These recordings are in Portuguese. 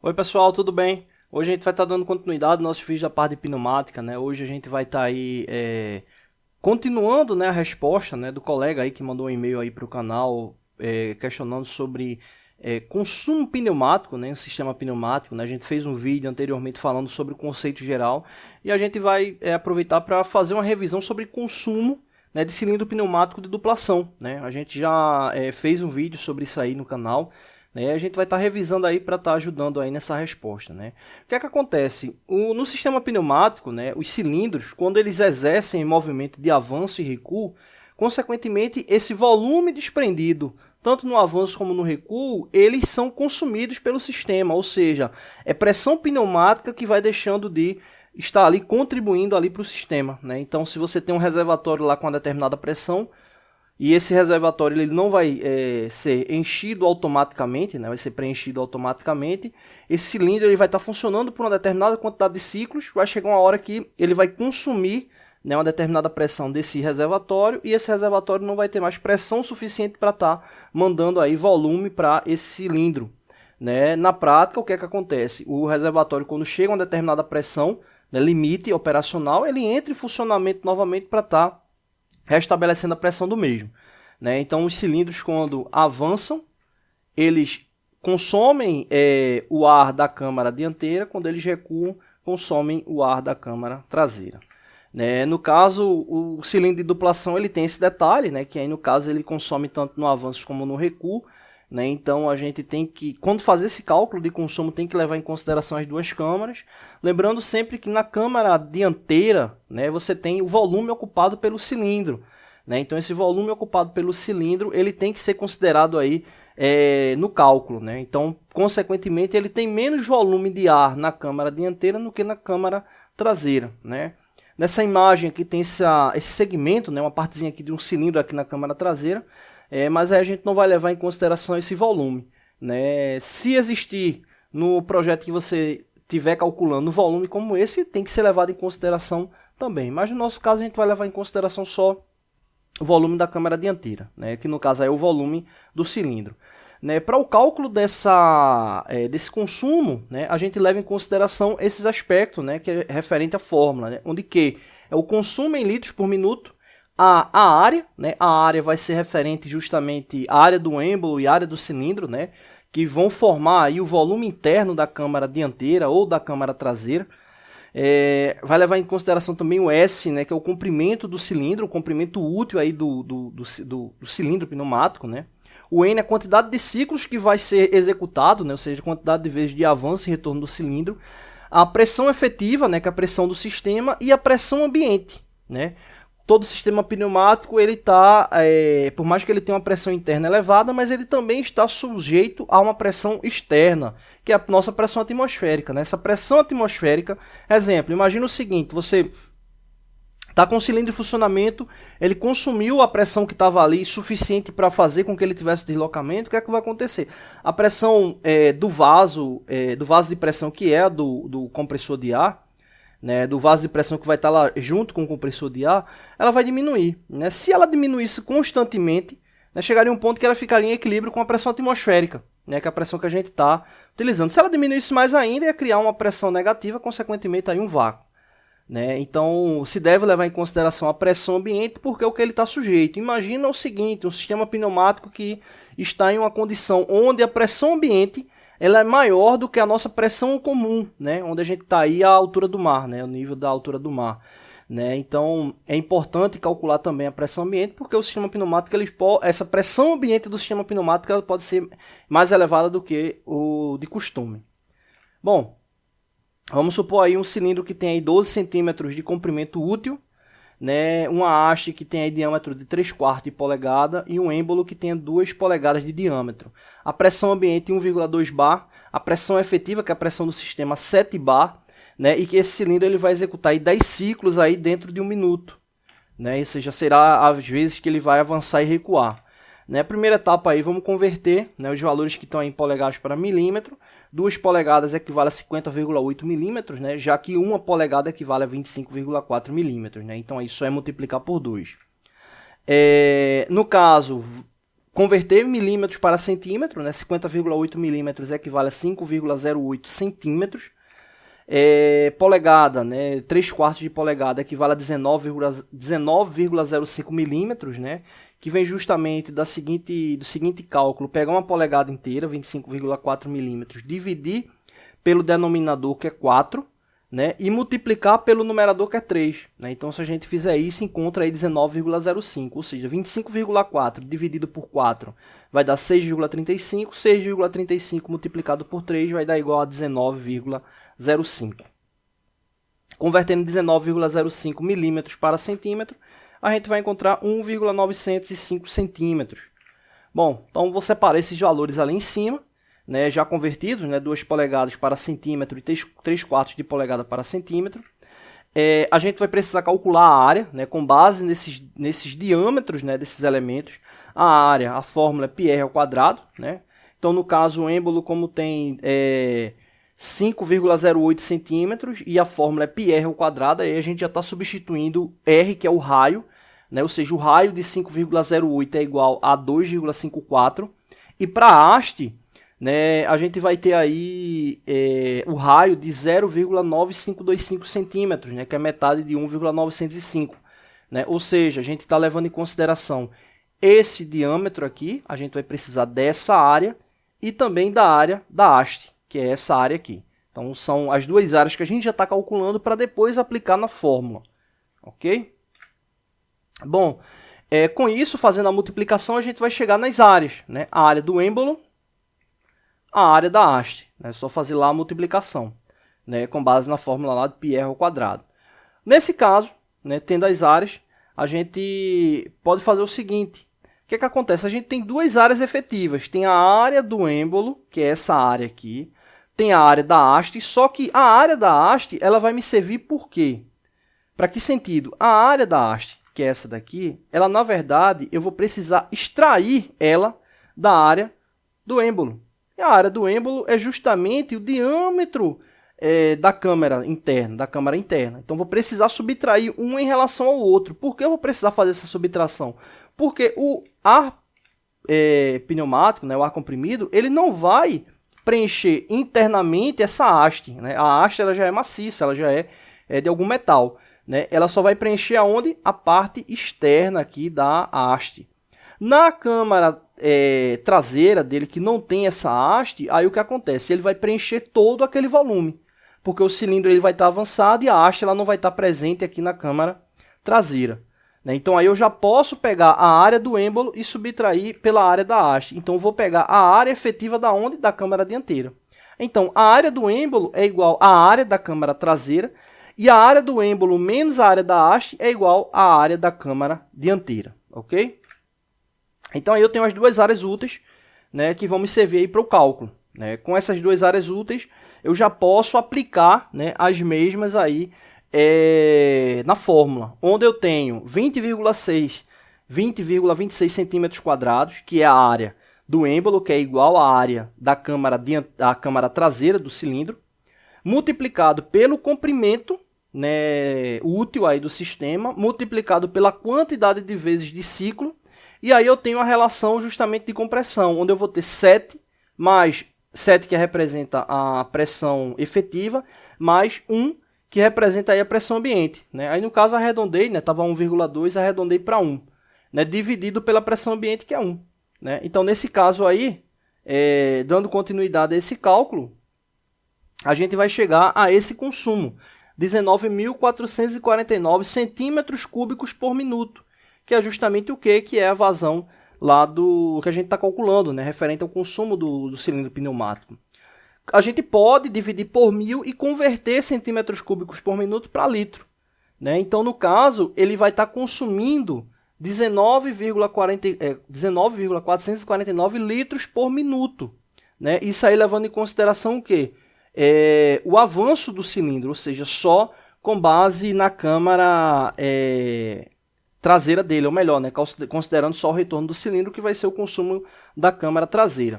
Oi pessoal, tudo bem? Hoje a gente vai estar dando continuidade no nosso vídeo da parte de pneumática, né? Hoje a gente vai estar aí continuando, né, a resposta, né, do colega aí que mandou um e-mail aí para o canal questionando sobre consumo pneumático, né, um sistema pneumático, né? A gente fez um vídeo anteriormente falando sobre o conceito geral e a gente vai aproveitar para fazer uma revisão sobre consumo, né, de cilindro pneumático de duplação, né? A gente já fez um vídeo sobre isso aí no canal. A gente vai estar revisando aí para estar ajudando aí nessa resposta, né? O que é que acontece? No sistema pneumático, né, os cilindros, quando eles exercem movimento de avanço e recuo, consequentemente, esse volume desprendido, tanto no avanço como no recuo, eles são consumidos pelo sistema, ou seja, é pressão pneumática que vai deixando de estar ali contribuindo ali para o sistema, né? Então, se você tem um reservatório lá com uma determinada pressão, e esse reservatório ele não vai ser enchido automaticamente, né? Vai ser preenchido automaticamente. Esse cilindro ele vai estar funcionando por uma determinada quantidade de ciclos. Vai chegar uma hora que ele vai consumir, né, uma determinada pressão desse reservatório. E esse reservatório não vai ter mais pressão suficiente para estar mandando aí volume para esse cilindro, né? Na prática, o que é que acontece? O reservatório, quando chega a uma determinada pressão, né, limite operacional, ele entra em funcionamento novamente para estar restabelecendo a pressão do mesmo, né? Então os cilindros, quando avançam, eles consomem o ar da câmara dianteira, quando eles recuam, consomem o ar da câmara traseira, né? No caso, o cilindro de duplação ele tem esse detalhe, né, que aí no caso ele consome tanto no avanço como no recuo, né? Então a gente tem que, quando fazer esse cálculo de consumo, tem que levar em consideração as duas câmaras, lembrando sempre que na câmara dianteira, né, você tem o volume ocupado pelo cilindro, né? Então esse volume ocupado pelo cilindro ele tem que ser considerado aí no cálculo, né? Então consequentemente ele tem menos volume de ar na câmara dianteira do que na câmara traseira, né? Nessa imagem aqui tem esse segmento, né, uma partezinha aqui de um cilindro aqui na câmara traseira. Mas aí a gente não vai levar em consideração esse volume, né? Se existir no projeto que você estiver calculando um volume como esse, tem que ser levado em consideração também. Mas no nosso caso a gente vai levar em consideração só o volume da câmara dianteira, né? Que no caso é o volume do cilindro, né? Para o cálculo desse consumo, né, a gente leva em consideração esses aspectos, né, que é referente à fórmula, né, onde que é o consumo em litros por minuto, a área, né? A área vai ser referente justamente à área do êmbolo e à área do cilindro, né? Que vão formar aí o volume interno da câmara dianteira ou da câmara traseira. Vai levar em consideração também o S, né? Que é o comprimento do cilindro, o comprimento útil aí do cilindro pneumático, né? O N é a quantidade de ciclos que vai ser executado, né? Ou seja, a quantidade de vezes de avanço e retorno do cilindro. A pressão efetiva, né? Que é a pressão do sistema, e a pressão ambiente, né? Todo sistema pneumático, ele está, por mais que ele tenha uma pressão interna elevada, mas ele também está sujeito a uma pressão externa, que é a nossa pressão atmosférica, né? Essa pressão atmosférica, exemplo, imagina o seguinte, você está com o cilindro em funcionamento, ele consumiu a pressão que estava ali suficiente para fazer com que ele tivesse deslocamento, o que é que vai acontecer? A pressão do vaso de pressão, que é a do compressor de ar, né, do vaso de pressão que vai estar lá junto com o compressor de ar, ela vai diminuir, né? Se ela diminuísse constantemente, né, chegaria um ponto que ela ficaria em equilíbrio com a pressão atmosférica, né, que é a pressão que a gente está utilizando. Se ela diminuísse mais ainda, ia criar uma pressão negativa, consequentemente aí um vácuo, né? Então se deve levar em consideração a pressão ambiente, porque é o que ele está sujeito. Imagina o seguinte, um sistema pneumático que está em uma condição onde a pressão ambiente ela é maior do que a nossa pressão comum, né? Onde a gente está aí à altura do mar, né? O nível da altura do mar, né? Então é importante calcular também a pressão ambiente, porque o sistema pneumático, essa pressão ambiente do sistema pneumático ela pode ser mais elevada do que o de costume. Bom, vamos supor aí um cilindro que tem aí 12 centímetros de comprimento útil, né, uma haste que tem aí diâmetro de 3/4 de polegada e um êmbolo que tenha 2 polegadas de diâmetro. A pressão ambiente 1,2 bar, a pressão efetiva, que é a pressão do sistema, 7 bar, né, e que esse cilindro ele vai executar aí 10 ciclos aí dentro de 1 minuto, né, ou seja, será às vezes que ele vai avançar e recuar. Na primeira etapa aí vamos converter, né, os valores que estão aí em polegadas para milímetro. 2 polegadas equivale a 50,8 milímetros, né, já que 1 polegada equivale a 25,4 milímetros. Né, então isso é multiplicar por 2. No caso, converter milímetros para centímetro, né? 50,8 milímetros equivale a 5,08 centímetros. Polegada, né? 3/4 de polegada equivale a 19,05 milímetros, né? Que vem justamente do seguinte cálculo: pegar uma polegada inteira, 25,4 milímetros, dividir pelo denominador, que é 4, né? E multiplicar pelo numerador, que é 3. Né? Então, se a gente fizer isso, encontra aí 19,05, ou seja, 25,4 dividido por 4 vai dar 6,35, 6,35 multiplicado por 3 vai dar igual a 19,05. Convertendo 19,05 milímetros para centímetro, a gente vai encontrar 1,905 centímetros. Bom, então vou separar esses valores ali em cima, né, já convertidos, né, 2 polegadas para centímetro e 3/4 de polegada para centímetro. A gente vai precisar calcular a área, né, com base nesses diâmetros, né, desses elementos. A área, a fórmula é πr ao quadrado. Né? Então, no caso, o êmbolo, como tem 5,08 centímetros e a fórmula é πr ao quadrado, aí a gente já está substituindo r, que é o raio, né, ou seja, o raio de 5,08 é igual a 2,54. E para a haste, né, a gente vai ter aí o raio de 0,9525 centímetros, né, que é metade de 1,905. Né? Ou seja, a gente está levando em consideração esse diâmetro aqui, a gente vai precisar dessa área e também da área da haste, que é essa área aqui. Então, são as duas áreas que a gente já está calculando para depois aplicar na fórmula. Ok? Bom, com isso, fazendo a multiplicação, a gente vai chegar nas áreas. Né? A área do êmbolo, a área da haste. É só fazer lá a multiplicação, né, com base na fórmula lá de πr ao quadrado. Nesse caso, né, tendo as áreas, a gente pode fazer o seguinte. O que acontece? A gente tem duas áreas efetivas. Tem a área do êmbolo, que é essa área aqui. Tem a área da haste, só que a área da haste ela vai me servir por quê? Para que sentido? A área da haste, que é essa daqui, ela na verdade eu vou precisar extrair ela da área do êmbolo. E a área do êmbolo é justamente o diâmetro da câmara interna, Então, vou precisar subtrair um em relação ao outro. Por que eu vou precisar fazer essa subtração? Porque o ar pneumático, né, o ar comprimido, ele não vai preencher internamente essa haste. Né? A haste ela já é maciça, ela já é de algum metal. Né? Ela só vai preencher aonde? A parte externa aqui da haste. Na câmara traseira dele, que não tem essa haste, aí o que acontece? Ele vai preencher todo aquele volume, porque o cilindro ele vai estar avançado e a haste ela não vai estar presente aqui na câmara traseira. Né? Então, aí eu já posso pegar a área do êmbolo e subtrair pela área da haste. Então, eu vou pegar a área efetiva da onde? Da câmara dianteira. Então, a área do êmbolo é igual à área da câmara traseira e a área do êmbolo menos a área da haste é igual à área da câmara dianteira. Ok? Então, aí eu tenho as duas áreas úteis, né, que vão me servir para o cálculo. Né? Com essas duas áreas úteis, eu já posso aplicar, né, as mesmas aí na fórmula, onde eu tenho 20,26 centímetros quadrados, que é a área do êmbolo, que é igual à área da câmara traseira do cilindro, multiplicado pelo comprimento, né, útil aí do sistema, multiplicado pela quantidade de vezes de ciclo. E aí eu tenho a relação justamente de compressão, onde eu vou ter 7 mais 7 que representa a pressão efetiva, mais 1 que representa aí a pressão ambiente. Né? Aí no caso arredondei, estava 1,2, arredondei para 1, né? Dividido pela pressão ambiente, que é 1. Né? Então nesse caso aí, dando continuidade a esse cálculo, a gente vai chegar a esse consumo, 19.449 centímetros cúbicos por minuto. Que é justamente o que? Que é a vazão lá do que a gente está calculando, né? Referente ao consumo do cilindro pneumático. A gente pode dividir por 1000 e converter centímetros cúbicos por minuto para litro. Né? Então, no caso, ele vai estar consumindo 19,449 litros por minuto. Né? Isso aí levando em consideração o quê? O avanço do cilindro, ou seja, só com base na câmara traseira dele, ou melhor, né, considerando só o retorno do cilindro, que vai ser o consumo da câmara traseira.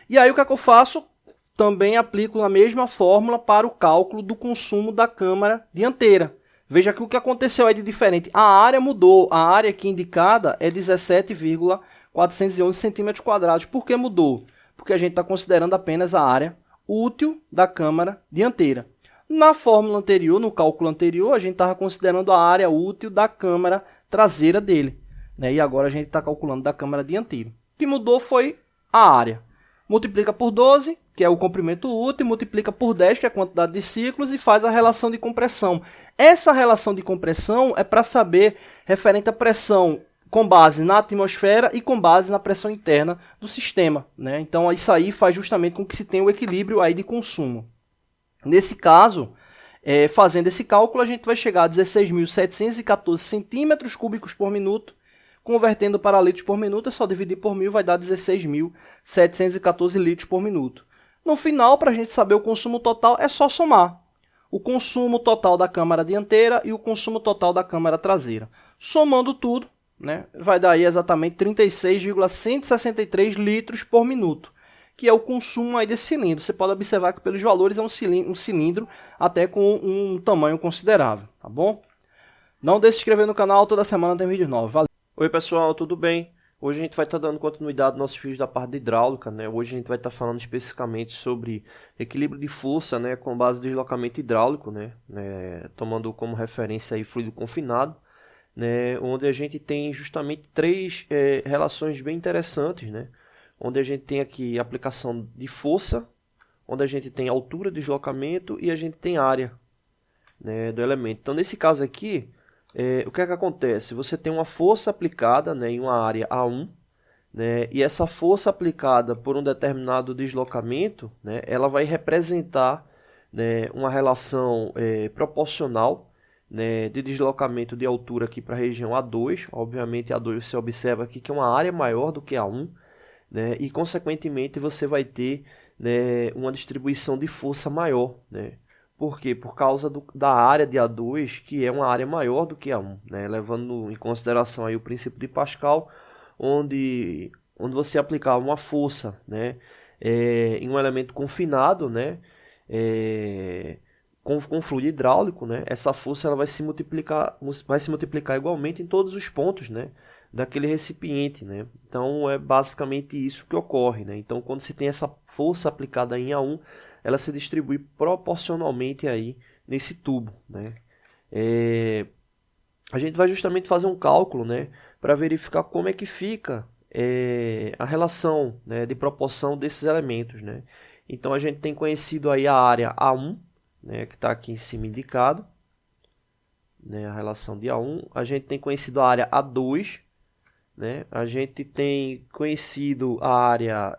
E aí o que é que eu faço? Também aplico a mesma fórmula para o cálculo do consumo da câmara dianteira. Veja que o que aconteceu aí de diferente. A área mudou, a área aqui indicada é 17,4 411 centímetros quadrados. Por que mudou? Porque a gente está considerando apenas a área útil da câmara dianteira. Na fórmula anterior, no cálculo anterior, a gente estava considerando a área útil da câmara traseira dele, né? E agora a gente está calculando da câmara dianteira. O que mudou foi a área. Multiplica por 12, que é o comprimento útil, multiplica por 10, que é a quantidade de ciclos, e faz a relação de compressão. Essa relação de compressão é para saber referente à pressão com base na atmosfera e com base na pressão interna do sistema, né? Então isso aí faz justamente com que se tenha o equilíbrio aí de consumo. Nesse caso, fazendo esse cálculo, a gente vai chegar a 16.714 centímetros cúbicos por minuto. Convertendo para litros por minuto, é só dividir por 1.000, vai dar 16.714 litros por minuto. No final, para a gente saber o consumo total, é só somar o consumo total da câmara dianteira e o consumo total da câmara traseira. Somando tudo, né, vai dar aí exatamente 36,163 litros por minuto, que é o consumo aí desse cilindro. Você pode observar que pelos valores é um cilindro até com um tamanho considerável, tá bom? Não deixe de se inscrever no canal, toda semana tem vídeo novo. Valeu! Oi pessoal, tudo bem? Hoje a gente vai estar dando continuidade aos nossos vídeos da parte de hidráulica, né? Hoje a gente vai estar falando especificamente sobre equilíbrio de força, né, com base em deslocamento hidráulico, né? Tomando como referência aí fluido confinado, né? Onde a gente tem justamente três relações bem interessantes, né? Onde a gente tem aqui a aplicação de força, onde a gente tem altura, deslocamento e a gente tem área, né, do elemento. Então nesse caso aqui, o que é que acontece? Você tem uma força aplicada, né, em uma área A1, né, e essa força aplicada por um determinado deslocamento, né, ela vai representar, né, uma relação proporcional, né, de deslocamento de altura aqui para a região A2. Obviamente A2 você observa aqui que é uma área maior do que A1, né, e consequentemente você vai ter, né, uma distribuição de força maior, né. Por quê? Por causa da área de A2, que é uma área maior do que A1, né? Levando em consideração aí o princípio de Pascal, onde você aplicar uma força, né, em um elemento confinado, né, com fluido hidráulico, né, essa força ela vai se multiplicar igualmente em todos os pontos, né, daquele recipiente, né? Então é basicamente isso que ocorre, né? Então quando se tem essa força aplicada em A1, ela se distribui proporcionalmente aí nesse tubo, né? A gente vai justamente fazer um cálculo, né, para verificar como é que fica a relação, né, de proporção desses elementos, né? Então a gente tem conhecido aí a área A1, né, que está aqui em cima indicado, né, a relação de A1. A gente tem conhecido a área A2, né? A gente tem conhecido a área,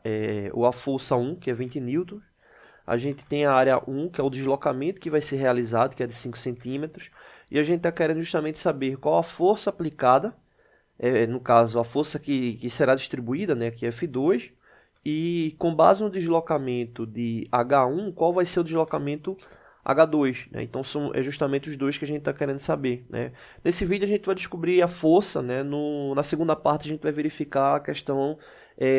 ou a força 1, que é 20 newtons. A gente tem a área 1, que é o deslocamento que vai ser realizado, que é de 5 centímetros. E a gente está querendo justamente saber qual a força aplicada, no caso, a força que será distribuída, né, que é F2. E com base no deslocamento de H1, qual vai ser o deslocamento H2, né? Então são justamente os dois que a gente está querendo saber, né? Nesse vídeo a gente vai descobrir a força, né? Na segunda parte a gente vai verificar a questão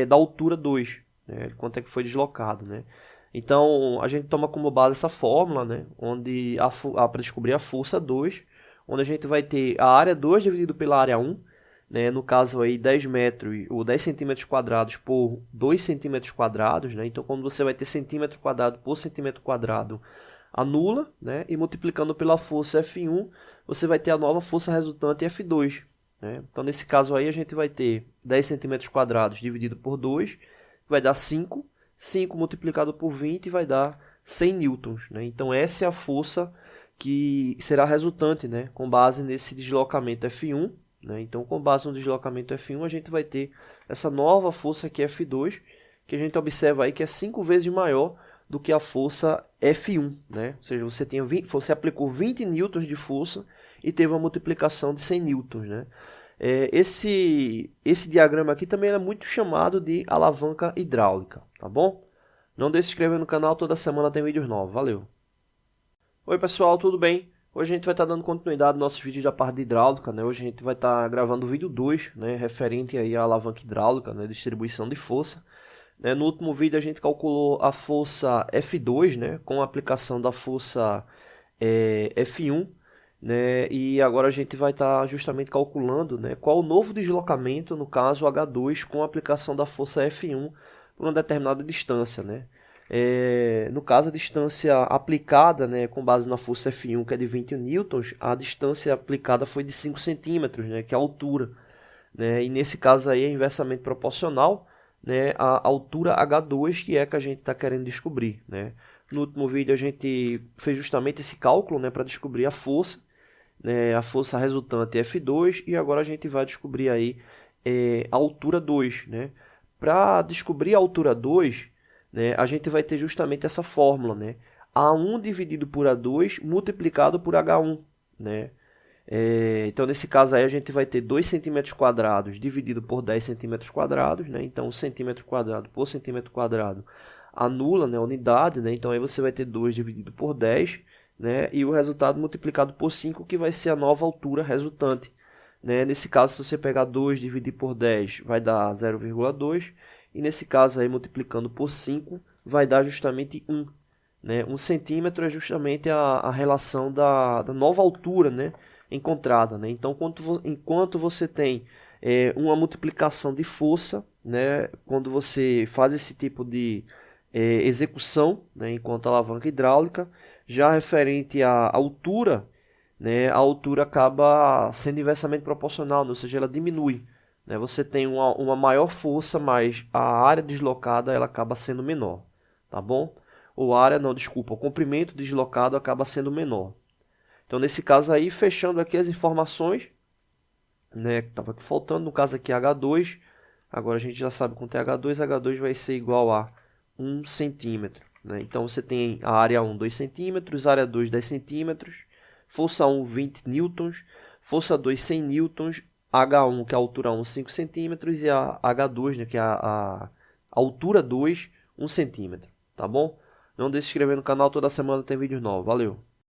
da altura 2, né? Quanto é que foi deslocado, né? Então a gente toma como base essa fórmula, né, onde para descobrir a força 2, onde a gente vai ter a área 2 dividido pela área 1, né, no caso aí 10 metros ou 10 centímetros quadrados por 2 centímetros quadrados, né? Então quando você vai ter centímetro quadrado por centímetro quadrado, anula, né, e multiplicando pela força F1, você vai ter a nova força resultante F2, né? Então nesse caso aí a gente vai ter 10 centímetros quadrados dividido por 2, vai dar 5. 5 multiplicado por 20 vai dar 100 newtons, né? Então essa é a força que será resultante, né, com base nesse deslocamento F1, né? Então com base no deslocamento F1 a gente vai ter essa nova força que é F2, que a gente observa aí que é 5 vezes maior do que a força F1, né? Ou seja, você aplicou 20 newtons de força e teve uma multiplicação de 100 newtons, né? Esse diagrama aqui também é muito chamado de alavanca hidráulica, tá bom? Não deixe de se inscrever no canal, toda semana tem vídeos novos, valeu! Oi pessoal, tudo bem? Hoje a gente vai estar dando continuidade aos nossos vídeos da parte de hidráulica, né? Hoje a gente vai estar gravando o vídeo 2, né, referente aí à alavanca hidráulica, né, distribuição de força. Né? No último vídeo a gente calculou a força F2, né, com a aplicação da força F1, né? E agora a gente vai estar justamente calculando, né, qual o novo deslocamento, no caso H2, com a aplicação da força F1 por uma determinada distância, né? No caso, a distância aplicada, né, com base na força F1, que é de 20 newtons, a distância aplicada foi de 5 centímetros, né, que é a altura, né? E nesse caso aí é inversamente proporcional, né, à altura H2, que é que a gente está querendo descobrir, né? No último vídeo a gente fez justamente esse cálculo, né, para descobrir a força, né, a força resultante F2, e agora a gente vai descobrir aí a altura 2, né? Para descobrir a altura 2, né, a gente vai ter justamente essa fórmula, né? A1 dividido por A2 multiplicado por H1, né? Então, nesse caso aí, a gente vai ter 2 centímetros quadrados dividido por 10 centímetros quadrados, né? Então, 1 centímetro quadrado por centímetro quadrado anula, né, a unidade, né? Então, aí você vai ter 2 dividido por 10, né? E o resultado multiplicado por 5, que vai ser a nova altura resultante, né? Nesse caso, se você pegar 2 dividir por 10, vai dar 0,2. E nesse caso aí, multiplicando por 5, vai dar justamente 1. Né? 1 centímetro é justamente a relação da nova altura, né, encontrada. Né? Então, enquanto você tem uma multiplicação de força, né, quando você faz esse tipo de execução, né, enquanto alavanca hidráulica, já referente à altura, né, a altura acaba sendo inversamente proporcional, né, ou seja, ela diminui. Né? Você tem uma maior força, mas a área deslocada ela acaba sendo menor. Tá bom? Ou a área, não, desculpa, o comprimento deslocado acaba sendo menor. Então, nesse caso aí, fechando aqui as informações, né, que estava faltando, no caso aqui H2, agora a gente já sabe quanto é H2, H2 vai ser igual a 1 centímetro. Né? Então, você tem a área 1, 2 centímetros, área 2, 10 centímetros, força 1, 20 newtons, força 2, 100 newtons, H1, que é a altura 1, 5 centímetros, e a H2, né, que é a altura 2, 1 centímetro. Tá bom? Não deixe de se inscrever no canal, toda semana tem vídeo novo. Valeu!